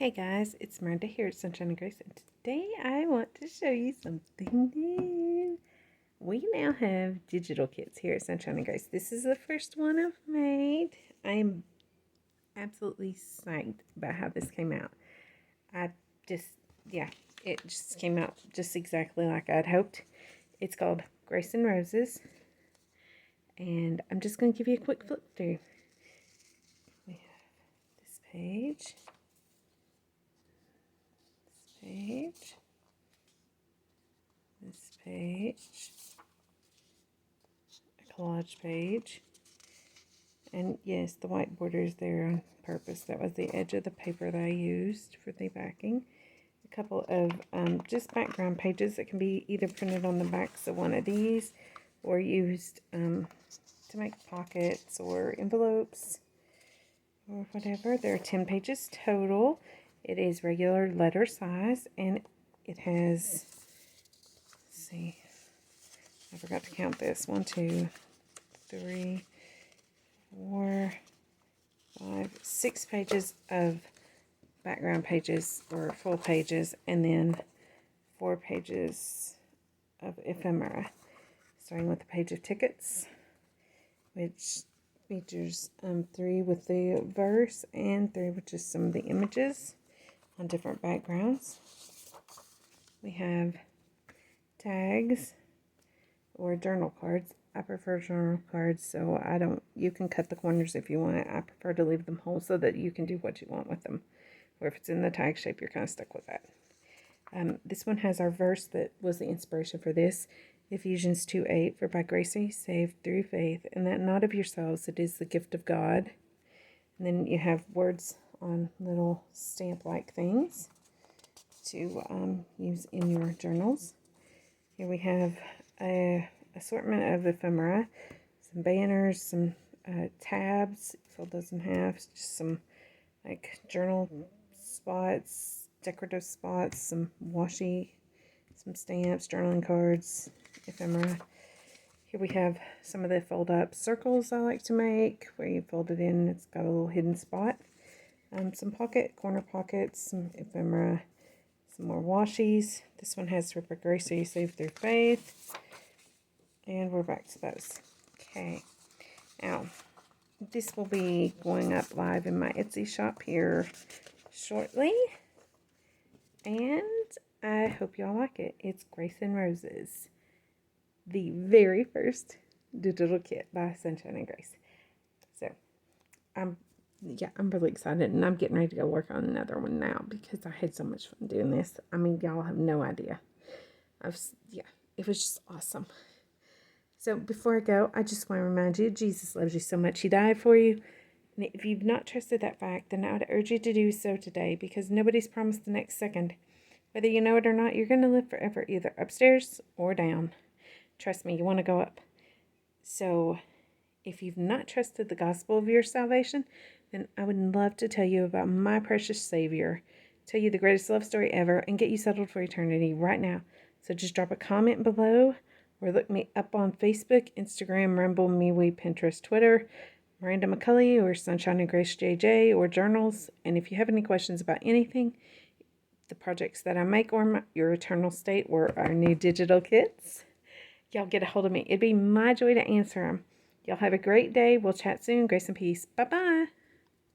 Hey guys, it's Miranda here at Sunshine and Grace, and today I want to show you something new. We now have digital kits here at Sunshine and Grace. This is the first one I've made. I am absolutely psyched about how this came out. It just came out just exactly like I'd hoped. It's called Grace and Roses, and I'm just going to give you a quick flip through. We have this page. This page, a collage page, and yes, the white border is there on purpose. That was the edge of the paper that I used for the backing. A couple of just background pages that can be either printed on the backs of one of these or used to make pockets or envelopes or whatever. There are 10 pages total. It is regular letter size, and it has, let's see, I forgot to count this. 1, 2, 3, 4, 5, 6 pages of background pages or full pages, and then 4 pages of ephemera. Starting with the page of tickets, which features 3 with the verse and 3 with just some of the images on different backgrounds. We have tags or journal cards. I prefer journal cards, so you can cut the corners if you want. I prefer to leave them whole so that you can do what you want with them. Or if it's in the tag shape, you're kind of stuck with that. This one has our verse that was the inspiration for this. Ephesians 2:8, for by grace are you saved through faith, and that not of yourselves, it is the gift of God. And then you have words on little stamp-like things to use in your journals. Here we have a assortment of ephemera, some banners, some tabs, fold those in half, just some like journal spots, decorative spots, some washi, some stamps, journaling cards, ephemera. Here we have some of the fold up circles I like to make, where you fold it in, it's got a little hidden spot. Some corner pockets, some ephemera, some more washies. This one has for grace are you saved through faith. And we're back to those. Okay. Now, this will be going up live in my Etsy shop here shortly. And I hope y'all like it. It's Grace and Roses, the very first digital kit by Sunshine and Grace. So, I'm really excited, and I'm getting ready to go work on another one now because I had so much fun doing this. I mean, y'all have no idea. It was just awesome. So before I go, I just want to remind you, Jesus loves you so much. He died for you. And if you've not trusted that fact, then I would urge you to do so today, because nobody's promised the next second. Whether you know it or not, you're going to live forever, either upstairs or down. Trust me, you want to go up. So if you've not trusted the gospel of your salvation, then I would love to tell you about my precious Savior, tell you the greatest love story ever, and get you settled for eternity right now. So just drop a comment below, or look me up on Facebook, Instagram, Rumble, MeWe, Pinterest, Twitter, Miranda McCulley, or Sunshine and Grace JJ, or journals. And if you have any questions about anything, the projects that I make, or your eternal state, or our new digital kits, y'all get a hold of me. It'd be my joy to answer them. Y'all have a great day. We'll chat soon. Grace and peace. Bye-bye.